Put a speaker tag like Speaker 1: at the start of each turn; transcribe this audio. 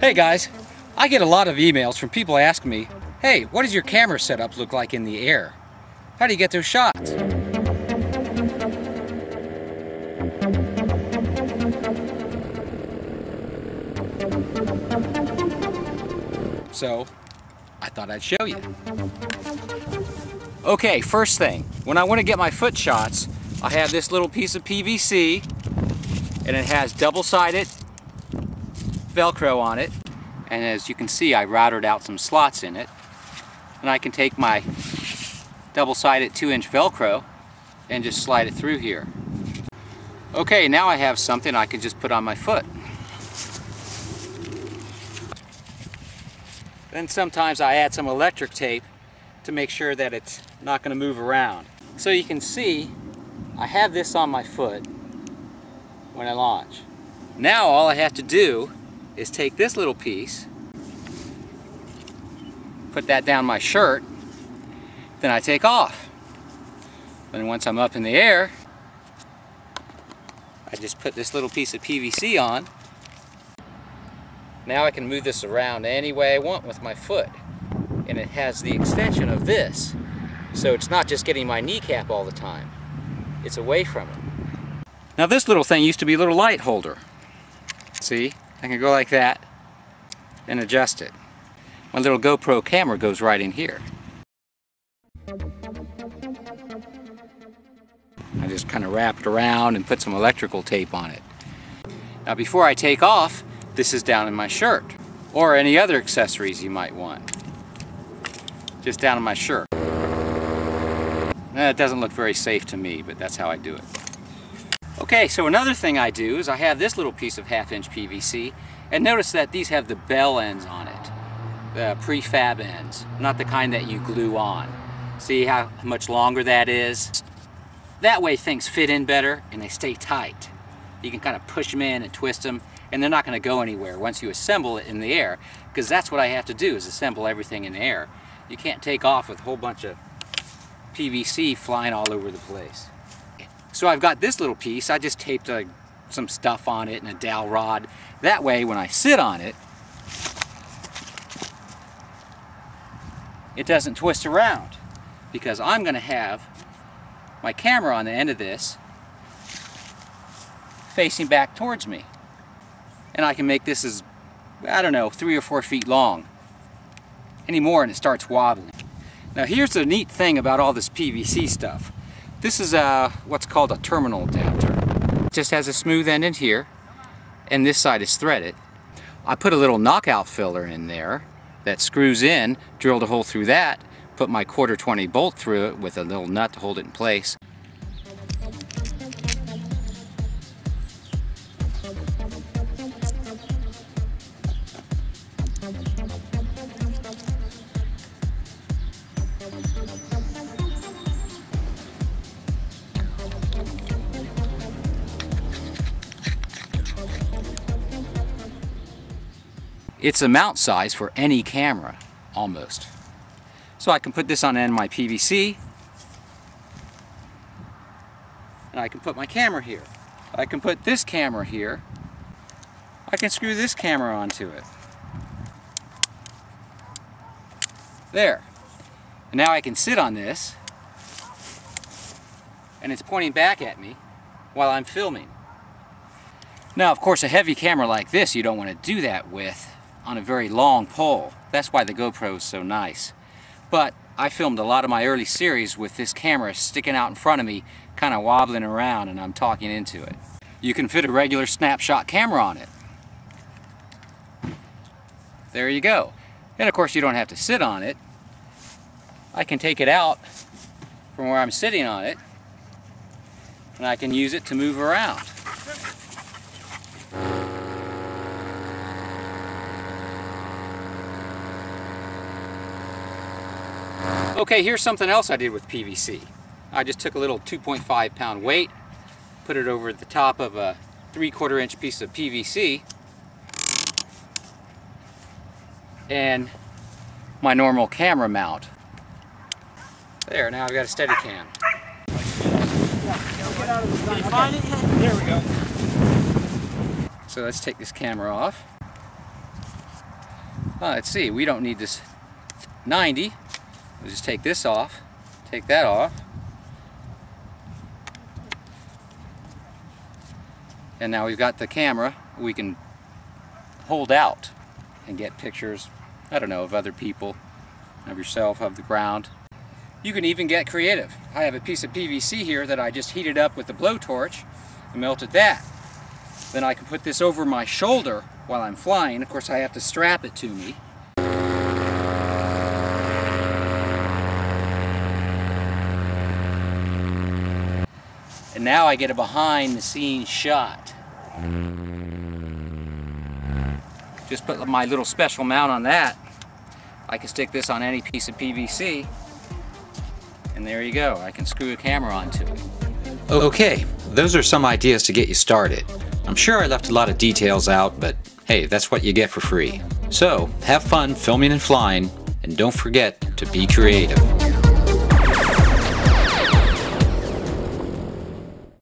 Speaker 1: Hey guys, I get a lot of emails from people asking me, hey, what does your camera setup look like in the air? How do you get those shots? So, I thought I'd show you. Okay, first thing, when I want to get my foot shots, I have this little piece of PVC, and it has double-sided Velcro on it, and as you can see, I routed out some slots in it, and I can take my double-sided 2-inch Velcro and just slide it through here. Okay, now I have something I can just put on my foot. Then sometimes I add some electric tape to make sure that it's not going to move around. So you can see I have this on my foot when I launch. Now all I have to do is take this little piece, put that down my shirt, then I take off. And once I'm up in the air, I just put this little piece of PVC on. Now I can move this around any way I want with my foot. And it has the extension of this, so it's not just getting my kneecap all the time. It's away from it. Now this little thing used to be a little light holder. See? I can go like that and adjust it. My little GoPro camera goes right in here. I just kind of wrap it around and put some electrical tape on it. Now before I take off, this is down in my shirt, or any other accessories you might want. Just down in my shirt. It doesn't look very safe to me, but that's how I do it. Okay, so another thing I do is I have this little piece of 1/2-inch PVC, and notice that these have the bell ends on it, the prefab ends, not the kind that you glue on. See how much longer that is? That way things fit in better and they stay tight. You can kind of push them in and twist them, and they're not going to go anywhere once you assemble it in the air, because that's what I have to do, is assemble everything in the air. You can't take off with a whole bunch of PVC flying all over the place. So I've got this little piece, I just taped some stuff on it and a dowel rod. That way when I sit on it, it doesn't twist around, because I'm going to have my camera on the end of this facing back towards me. And I can make this as, I don't know, 3 or 4 feet long. Any more and it starts wobbling. Now here's the neat thing about all this PVC stuff. This is what's called a terminal adapter. It just has a smooth end in here, and this side is threaded. I put a little knockout filler in there that screws in, drilled a hole through that, put my 1/4-20 bolt through it with a little nut to hold it in place. It's a mount size for any camera, almost. So I can put this on the end of my PVC, and I can put my camera here. I can put this camera here. I can screw this camera onto it. There. And now I can sit on this, and it's pointing back at me while I'm filming. Now, of course, a heavy camera like this, you don't want to do that with on a very long pole. That's why the GoPro is so nice. But I filmed a lot of my early series with this camera sticking out in front of me, kind of wobbling around, and I'm talking into it. You can fit a regular snapshot camera on it. There you go. And of course you don't have to sit on it. I can take it out from where I'm sitting on it, and I can use it to move around. Okay, here's something else I did with PVC. I just took a little 2.5 pound weight, put it over the top of a 3/4 inch piece of PVC, and my normal camera mount. There, now I've got a Steadicam.
Speaker 2: Can you find it yet? There we go.
Speaker 1: So let's take this camera off. Let's see, we don't need this 90. We'll just take this off, take that off. And now we've got the camera we can hold out and get pictures, I don't know, of other people, of yourself, of the ground. You can even get creative. I have a piece of PVC here that I just heated up with a blowtorch and melted that. Then I can put this over my shoulder while I'm flying. Of course, I have to strap it to me. And now I get a behind-the-scenes shot. Just put my little special mount on that. I can stick this on any piece of PVC. And there you go. I can screw a camera onto it. Okay, those are some ideas to get you started. I'm sure I left a lot of details out, but hey, that's what you get for free. So, have fun filming and flying, and don't forget to be creative.